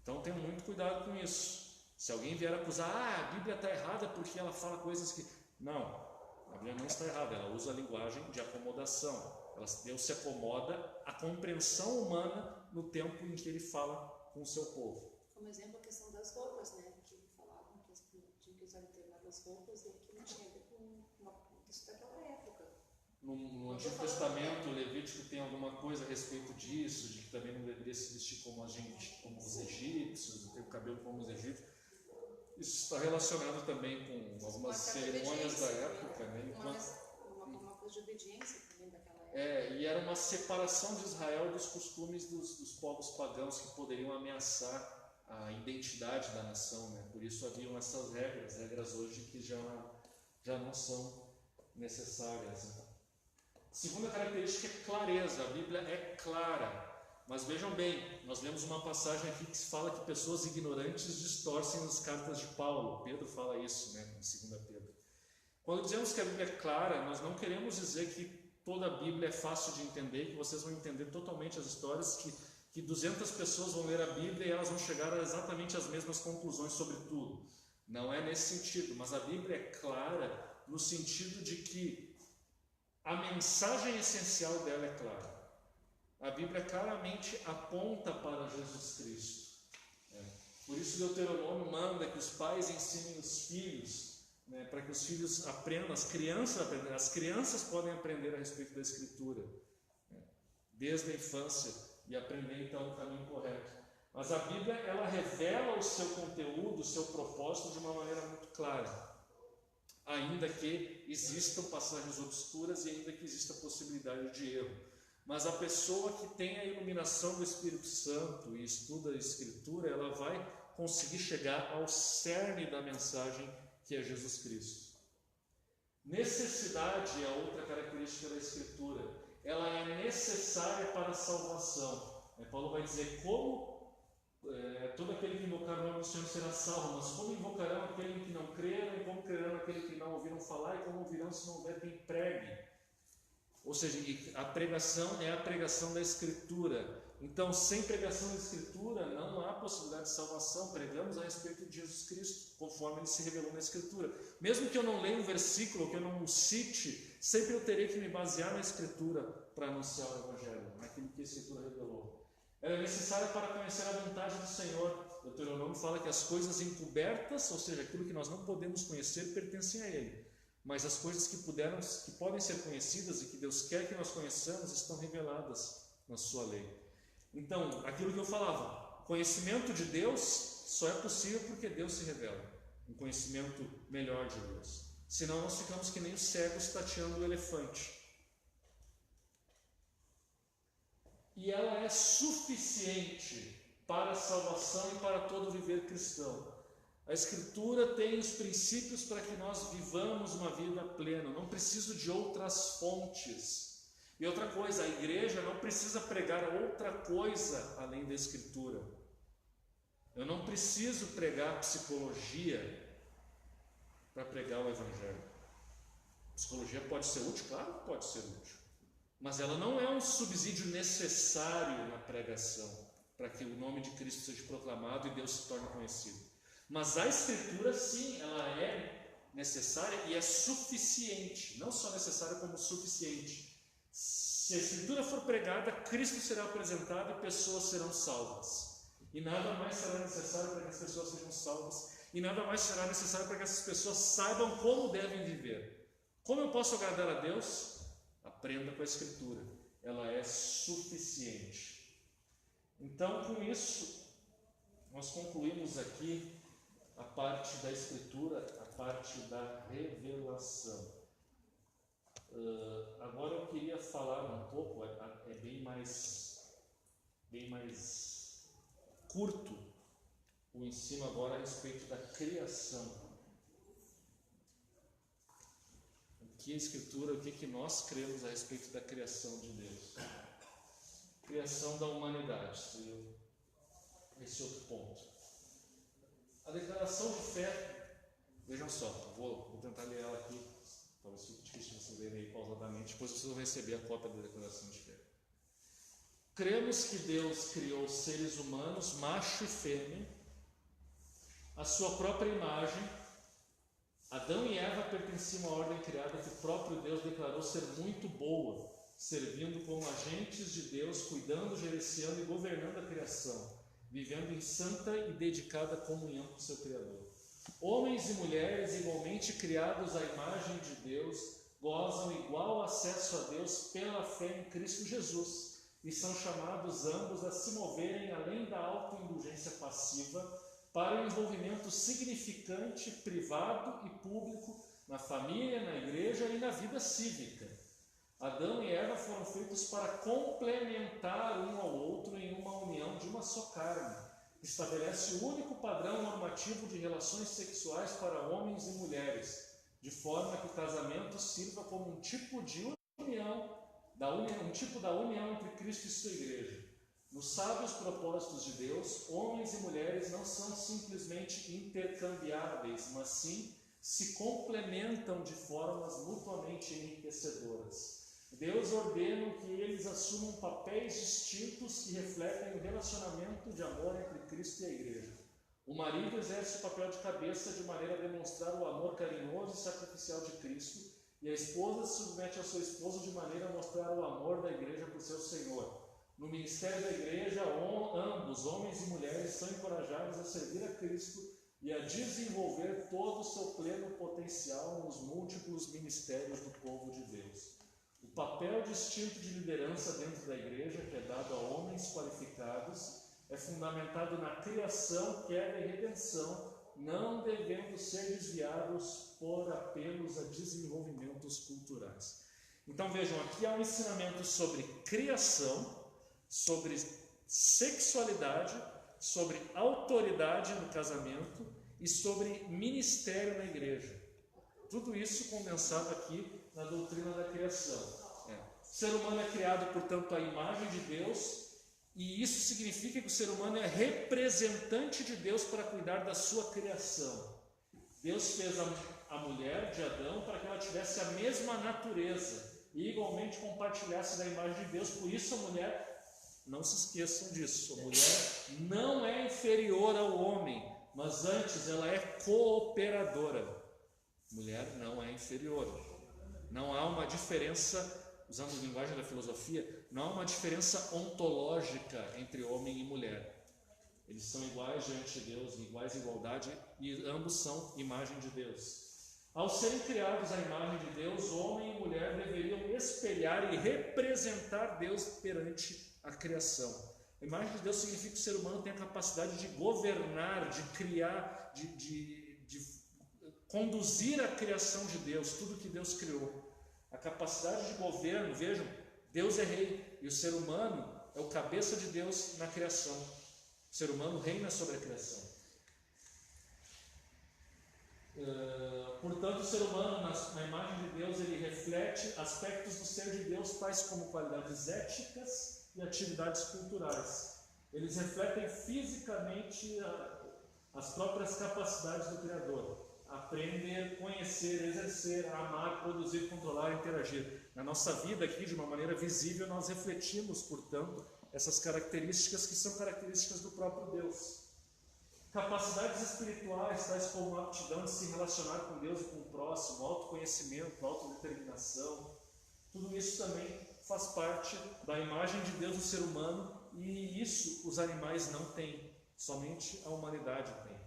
Então tenham muito cuidado com isso. Se alguém vier acusar, a Bíblia está errada porque ela fala coisas que... Não, a Bíblia não está errada, ela usa a linguagem de acomodação. Deus se acomoda à compreensão humana no tempo em que ele fala com o seu povo. Como exemplo, a questão das roupas, né? Que falavam que tinha que usar determinadas roupas e que não tinha a ver com isso daquela época. No Antigo Testamento, o Levítico tem alguma coisa a respeito disso, de que também não deveria se vestir como os egípcios, ter o cabelo como os egípcios. Isso está relacionado também com algumas cerimônias da época, né? Uma coisa de obediência também daquela época. E era uma separação de Israel dos costumes dos povos pagãos que poderiam ameaçar a identidade da nação, né? Por isso haviam essas regras hoje que já não são necessárias, né? Segunda característica é clareza. A Bíblia é clara, mas vejam bem, nós lemos uma passagem aqui que fala que pessoas ignorantes distorcem as cartas de Paulo. Pedro fala isso, né, em 2 Pedro. Quando dizemos que a Bíblia é clara, nós não queremos dizer que toda a Bíblia é fácil de entender, que vocês vão entender totalmente as histórias, que 200 pessoas vão ler a Bíblia e elas vão chegar a exatamente as mesmas conclusões sobre tudo. Não é nesse sentido, mas a Bíblia é clara no sentido de que a mensagem essencial dela é clara. A Bíblia claramente aponta para Jesus Cristo. Por isso Deuteronômio manda que os pais ensinem os filhos, né, para que os filhos aprendam, as crianças aprendam. As crianças podem aprender a respeito da Escritura, né, desde a infância, e aprender então o caminho correto. Mas a Bíblia, ela revela o seu conteúdo, o seu propósito de uma maneira muito clara. Ainda que existam passagens obscuras e ainda que exista a possibilidade de erro. Mas a pessoa que tem a iluminação do Espírito Santo e estuda a Escritura, ela vai conseguir chegar ao cerne da mensagem que é Jesus Cristo. Necessidade é a outra característica da Escritura. Ela é necessária para a salvação. Paulo vai dizer como todo aquele que invocar o nome do Senhor será salvo, mas como invocarão aquele que não creram, e como crerão aquele que não ouviram falar, e como ouvirão se não houver quem pregue. Ou seja, a pregação é a pregação da Escritura. Então, sem pregação da Escritura, não há possibilidade de salvação. Pregamos a respeito de Jesus Cristo, conforme ele se revelou na Escritura. Mesmo que eu não leia um versículo, que eu não o cite, sempre eu terei que me basear na Escritura para anunciar o Evangelho, naquilo que a Escritura revelou. Ela é necessária para conhecer a vontade do Senhor. O Deuteronômio fala que as coisas encobertas, ou seja, aquilo que nós não podemos conhecer, pertencem a Ele. Mas as coisas que podem ser conhecidas e que Deus quer que nós conheçamos estão reveladas na sua lei. Então, aquilo que eu falava, conhecimento de Deus só é possível porque Deus se revela. Um conhecimento melhor de Deus. Senão nós ficamos que nem os cegos tateando o elefante. E ela é suficiente para a salvação e para todo viver cristão. A Escritura tem os princípios para que nós vivamos uma vida plena. Não preciso de outras fontes. E outra coisa, a igreja não precisa pregar outra coisa além da Escritura. Eu não preciso pregar psicologia para pregar o Evangelho. Psicologia pode ser útil? Claro que pode ser útil. Mas ela não é um subsídio necessário na pregação, para que o nome de Cristo seja proclamado e Deus se torne conhecido. Mas a Escritura, sim, ela é necessária e é suficiente. Não só necessária, como suficiente. Se a Escritura for pregada, Cristo será apresentado e pessoas serão salvas. E nada mais será necessário para que as pessoas sejam salvas e nada mais será necessário para que essas pessoas saibam como devem viver. Como eu posso agradar a Deus? Aprenda com a Escritura, ela é suficiente. Então, com isso, nós concluímos aqui a parte da Escritura, a parte da revelação. Agora eu queria falar um pouco, é bem mais curto o ensino agora a respeito da criação. O que a Escritura, o que nós cremos a respeito da criação de Deus? Criação da humanidade, seria esse outro ponto. A declaração de fé, vejam só, vou tentar ler ela aqui, talvez fique difícil vocês lerem aí pausadamente, depois vocês vão receber a cópia da declaração de fé. Cremos que Deus criou seres humanos, macho e fêmea, à sua própria imagem. Adão e Eva pertenciam à ordem criada que o próprio Deus declarou ser muito boa, servindo como agentes de Deus, cuidando, gerenciando e governando a criação, vivendo em santa e dedicada comunhão com seu Criador. Homens e mulheres, igualmente criados à imagem de Deus, gozam igual acesso a Deus pela fé em Cristo Jesus e são chamados ambos a se moverem além da autoindulgência passiva para o envolvimento significante, privado e público na família, na igreja e na vida cívica. Adão e Eva foram feitos para complementar um ao outro em uma união de uma só carne. Estabelece o único padrão normativo de relações sexuais para homens e mulheres, de forma que o casamento sirva como um tipo de união, um tipo da união entre Cristo e sua igreja. Nos sábios propósitos de Deus, homens e mulheres não são simplesmente intercambiáveis, mas sim se complementam de formas mutuamente enriquecedoras. Deus ordena que eles assumam papéis distintos que refletem o relacionamento de amor entre Cristo e a igreja. O marido exerce o papel de cabeça de maneira a demonstrar o amor carinhoso e sacrificial de Cristo, e a esposa se submete ao seu esposo de maneira a mostrar o amor da igreja por seu Senhor. No ministério da igreja, ambos, homens e mulheres, são encorajados a servir a Cristo e a desenvolver todo o seu pleno potencial nos múltiplos ministérios do povo de Deus. O papel distinto de liderança dentro da igreja, que é dado a homens qualificados, é fundamentado na criação, queda e redenção, não devendo ser desviados por apelos a desenvolvimentos culturais. Então vejam, aqui há um ensinamento sobre criação, sobre sexualidade, sobre autoridade no casamento e sobre ministério na igreja. Tudo isso condensado aqui na doutrina da criação. O ser humano é criado, portanto, à imagem de Deus, e isso significa que o ser humano é representante de Deus para cuidar da sua criação. Deus fez a mulher de Adão para que ela tivesse a mesma natureza e igualmente compartilhasse da imagem de Deus. Por isso a mulher, não se esqueçam disso, a mulher não é inferior ao homem, mas antes ela é cooperadora. Mulher não é inferior. Não há uma diferença, usando a linguagem da filosofia, não há uma diferença ontológica entre homem e mulher. Eles são iguais diante de Deus, iguais em igualdade, e ambos são imagem de Deus. Ao serem criados à imagem de Deus, homem e mulher deveriam espelhar e representar Deus perante a criação. A imagem de Deus significa que o ser humano tem a capacidade de governar, de criar, de conduzir a criação de Deus, tudo que Deus criou. A capacidade de governo, vejam, Deus é rei e o ser humano é o cabeça de Deus na criação. O ser humano reina sobre a criação. Portanto, o ser humano, na imagem de Deus, ele reflete aspectos do ser de Deus, tais como qualidades éticas e atividades culturais. Eles refletem fisicamente as próprias capacidades do Criador. Aprender, conhecer, exercer, amar, produzir, controlar, interagir. Na nossa vida aqui, de uma maneira visível, nós refletimos, portanto, essas características que são características do próprio Deus. Capacidades espirituais, tais como a aptidão de se relacionar com Deus e com o próximo, autoconhecimento, autodeterminação, tudo isso também faz parte da imagem de Deus no ser humano, e isso os animais não têm, somente a humanidade tem.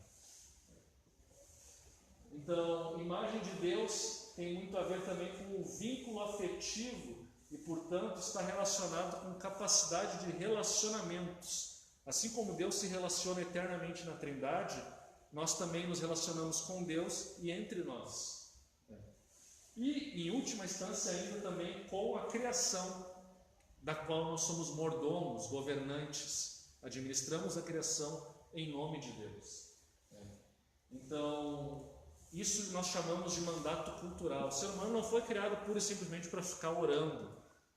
Então, imagem de Deus tem muito a ver também com o vínculo afetivo e, portanto, está relacionado com capacidade de relacionamentos. Assim como Deus se relaciona eternamente na Trindade, nós também nos relacionamos com Deus e entre nós. E, em última instância, ainda também com a criação, da qual nós somos mordomos, governantes, administramos a criação em nome de Deus. Então, isso nós chamamos de mandato cultural. O ser humano não foi criado pura e simplesmente para ficar orando.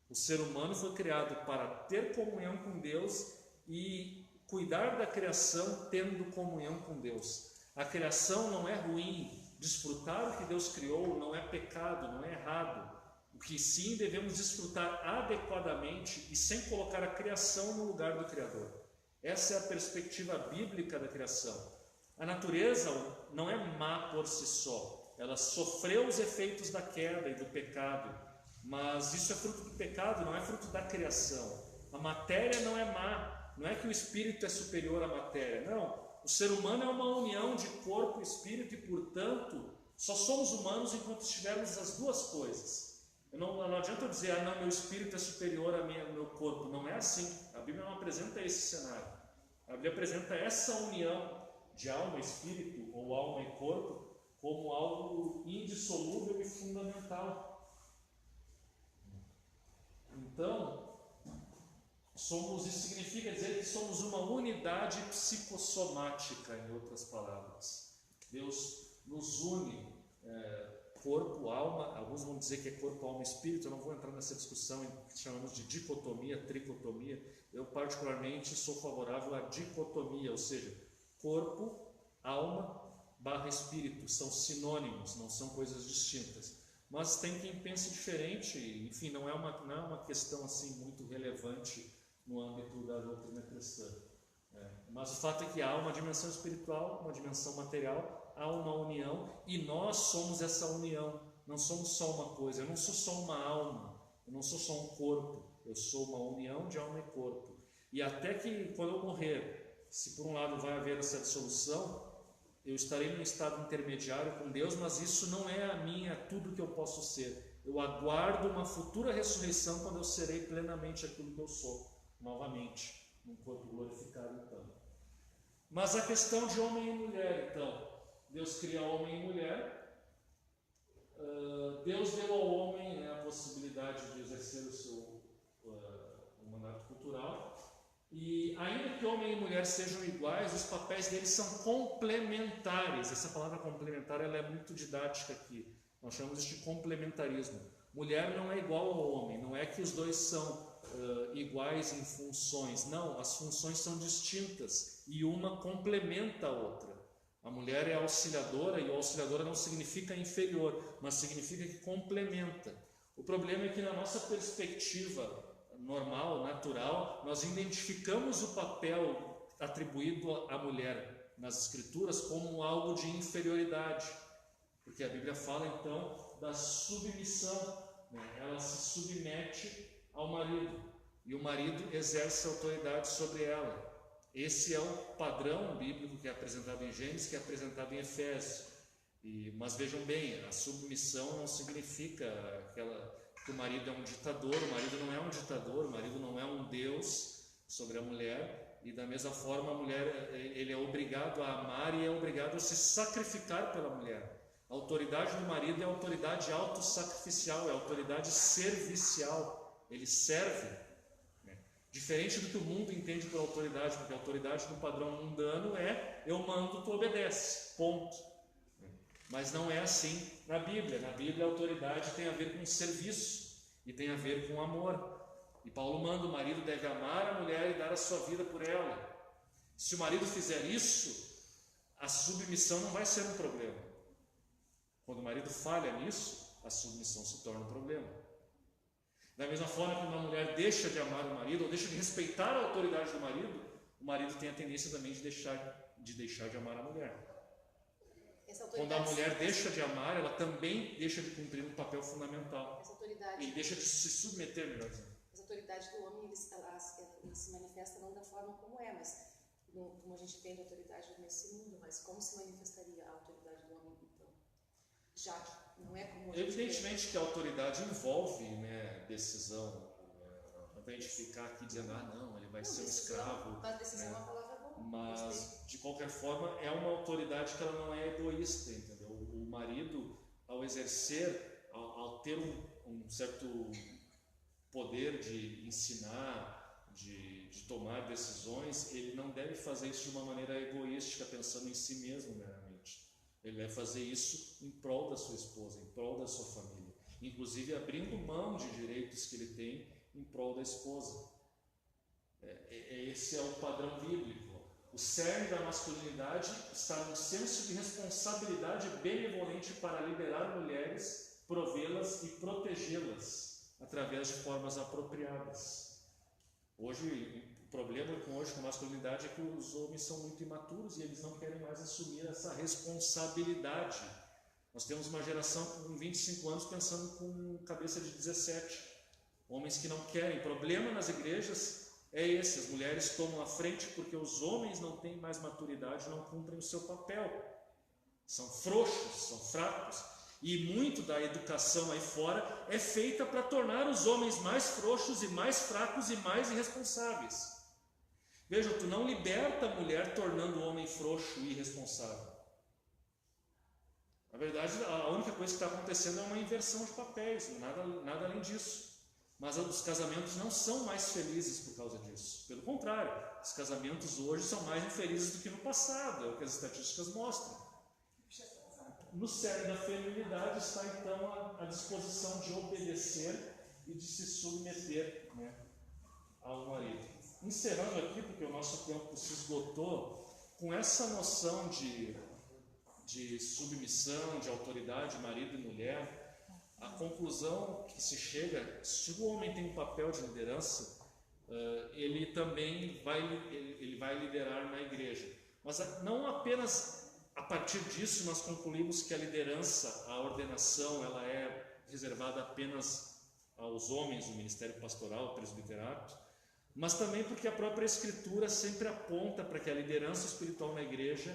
O ser humano foi criado para ter comunhão com Deus e cuidar da criação tendo comunhão com Deus. A criação não é ruim. Desfrutar o que Deus criou não é pecado, não é errado. O que sim devemos desfrutar adequadamente e sem colocar a criação no lugar do Criador. Essa é a perspectiva bíblica da criação. A natureza não é má por si só. Ela sofreu os efeitos da queda e do pecado, mas isso é fruto do pecado, não é fruto da criação. A matéria não é má, não é que o espírito é superior à matéria, não. O ser humano é uma união de corpo e espírito e, portanto, só somos humanos enquanto tivermos as duas coisas. Não adianta eu dizer, não, meu espírito é superior ao meu corpo. Não é assim. A Bíblia não apresenta esse cenário. A Bíblia apresenta essa união de alma e espírito, ou alma e corpo, como algo indissolúvel e fundamental. Então, isso significa dizer que somos uma unidade psicossomática, em outras palavras. Deus nos une, corpo, alma. Alguns vão dizer que é corpo, alma e espírito. Eu não vou entrar nessa discussão que chamamos de dicotomia, tricotomia. Eu particularmente sou favorável à dicotomia, ou seja, corpo, alma / espírito, são sinônimos, não são coisas distintas. Mas tem quem pense diferente, enfim, não é uma questão assim muito relevante no âmbito da doutrina cristã. Mas o fato é que há uma dimensão espiritual, uma dimensão material, há uma união e nós somos essa união. Não somos só uma coisa, eu não sou só uma alma, eu não sou só um corpo, eu sou uma união de alma e corpo. E até que quando eu morrer, se por um lado vai haver essa dissolução, eu estarei num estado intermediário com Deus, mas isso não é a minha, tudo que eu posso ser. Eu aguardo uma futura ressurreição quando eu serei plenamente aquilo que eu sou, novamente, num corpo glorificado então. Mas a questão de homem e mulher, então, Deus cria homem e mulher, Deus deu ao homem a possibilidade de exercer o mandato cultural, e ainda que homem e mulher sejam iguais, os papéis deles são complementares. Essa palavra complementar ela é muito didática aqui, nós chamamos de complementarismo. Mulher não é igual ao homem, não é que os dois são iguais em funções, não, as funções são distintas e uma complementa a outra. A mulher é auxiliadora e o auxiliadora não significa inferior, mas significa que complementa. O problema é que na nossa perspectiva normal, natural, nós identificamos o papel atribuído à mulher nas Escrituras como algo de inferioridade, porque a Bíblia fala então da submissão, ela se submete ao marido e o marido exerce autoridade sobre ela. Esse é o padrão bíblico que é apresentado em Gênesis, que é apresentado em Efésios. Mas vejam bem, a submissão não significa que o marido é um ditador. O marido não é um ditador, o marido não é um Deus sobre a mulher. E da mesma forma, a mulher, ele é obrigado a amar e é obrigado a se sacrificar pela mulher. A autoridade do marido é a autoridade autossacrificial, é a autoridade servicial. Ele serve. Diferente do que o mundo entende por autoridade, porque a autoridade no padrão mundano é eu mando, tu obedece, ponto. Mas não é assim na Bíblia. Na Bíblia a autoridade tem a ver com serviço e tem a ver com amor. E Paulo manda, o marido deve amar a mulher e dar a sua vida por ela. Se o marido fizer isso, a submissão não vai ser um problema. Quando o marido falha nisso, a submissão se torna um problema. Da mesma forma que uma mulher deixa de amar o marido ou deixa de respeitar a autoridade do marido, o marido tem a tendência também de deixar de amar a mulher. Quando a mulher deixa de amar, ela também deixa de cumprir um papel fundamental. E deixa de se submeter, melhor dizendo. As autoridades do homem, ele se manifesta não da forma como é, mas como a gente tem de autoridade nesse mundo, mas como se manifestaria a autoridade do homem, então? já que não é como a gente Evidentemente que a autoridade envolve, né, decisão. Não tem gente ficar aqui dizendo, não, ele vai ser um escravo. Mas decisão é né? uma palavra boa. Mas, de qualquer forma, é uma autoridade que ela não é egoísta, entendeu? O marido, ao exercer, ao ter um certo poder de ensinar, de tomar decisões, ele não deve fazer isso de uma maneira egoística, pensando em si mesmo meramente. Ele deve fazer isso em prol da sua esposa, em prol da sua família, inclusive abrindo mão de direitos que ele tem em prol da esposa. Esse é o padrão bíblico. O cerne da masculinidade está no senso de responsabilidade benevolente para liderar mulheres, provê-las e protegê-las através de formas apropriadas. Hoje, o problema com a masculinidade é que os homens são muito imaturos e eles não querem mais assumir essa responsabilidade. Nós temos uma geração com 25 anos pensando com cabeça de 17. Homens que não querem. O problema nas igrejas é esse: as mulheres tomam a frente porque os homens não têm mais maturidade, não cumprem o seu papel. São frouxos, são fracos. E muito da educação aí fora é feita para tornar os homens mais frouxos e mais fracos e mais irresponsáveis. Veja, tu não liberta a mulher tornando o homem frouxo e irresponsável. Na verdade, a única coisa que está acontecendo é uma inversão de papéis, nada além disso. Mas os casamentos não são mais felizes por causa disso. Pelo contrário, os casamentos hoje são mais infelizes do que no passado, é o que as estatísticas mostram. No cerne da feminilidade está então a disposição de obedecer e de se submeter, né, ao marido. Encerrando aqui, porque o nosso tempo se esgotou, com essa noção de submissão, de autoridade, marido e mulher, a conclusão que se chega: se o homem tem um papel de liderança, ele também vai liderar na igreja. Mas não apenas a partir disso nós concluímos que a liderança, a ordenação, ela é reservada apenas aos homens, o ministério pastoral, o presbiterato, mas também porque a própria Escritura sempre aponta para que a liderança espiritual na igreja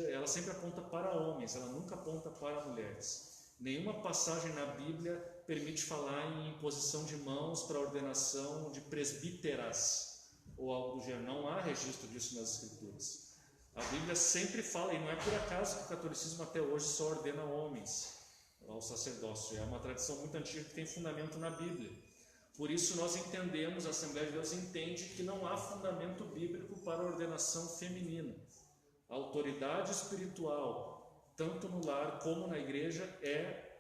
ela sempre aponta para homens, ela nunca aponta para mulheres. Nenhuma passagem na Bíblia permite falar em imposição de mãos para a ordenação de presbíteras ou algo do gênero. Não há registro disso nas Escrituras. A Bíblia sempre fala, e não é por acaso que o catolicismo até hoje só ordena homens ao sacerdócio. É uma tradição muito antiga que tem fundamento na Bíblia. Por isso nós entendemos, a Assembleia de Deus entende que não há fundamento bíblico para a ordenação feminina. A autoridade espiritual, tanto no lar como na igreja, é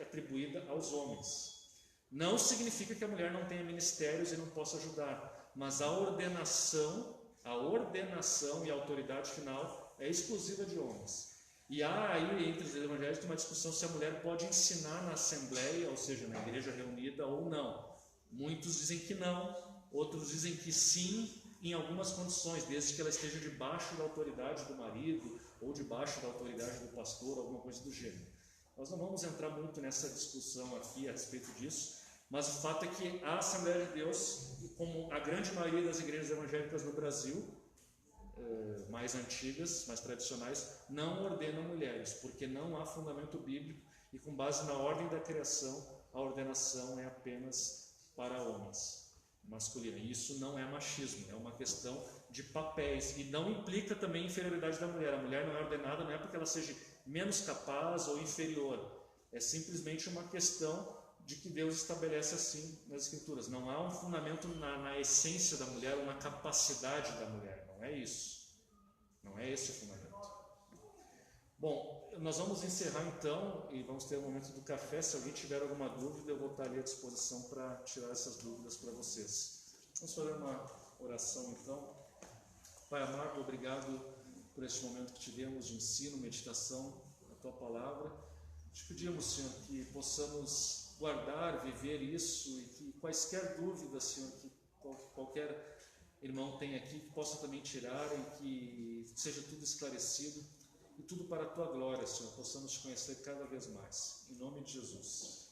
atribuída aos homens. Não significa que a mulher não tenha ministérios e não possa ajudar, mas a ordenação e a autoridade final é exclusiva de homens. E há aí entre os evangélicos uma discussão se a mulher pode ensinar na assembleia, ou seja, na igreja reunida, ou não. Muitos dizem que não, outros dizem que sim, em algumas condições, desde que ela esteja debaixo da autoridade do marido ou debaixo da autoridade do pastor, alguma coisa do gênero. Nós não vamos entrar muito nessa discussão aqui a respeito disso, mas o fato é que a Assembleia de Deus, como a grande maioria das igrejas evangélicas no Brasil, mais antigas, mais tradicionais, não ordenam mulheres, porque não há fundamento bíblico e com base na ordem da criação, a ordenação é apenas para homens, masculina. E isso não é machismo, é uma questão de papéis e não implica também inferioridade da mulher. A mulher não é ordenada, não é porque ela seja menos capaz ou inferior, é simplesmente uma questão de que Deus estabelece assim nas Escrituras. Não há um fundamento na essência da mulher ou na capacidade da mulher, não é isso. Não é esse o fundamento. Bom, nós vamos encerrar então e vamos ter o momento do café. Se alguém tiver alguma dúvida, eu vou estar ali à disposição para tirar essas dúvidas para vocês. Vamos fazer uma oração então. Pai amado, obrigado por este momento que tivemos de ensino, meditação da Tua Palavra. Te pedimos, Senhor, que possamos guardar, viver isso e que quaisquer dúvidas, Senhor, que qualquer irmão tem aqui, que possa também tirar e que seja tudo esclarecido e tudo para a Tua glória, Senhor, possamos te conhecer cada vez mais. Em nome de Jesus.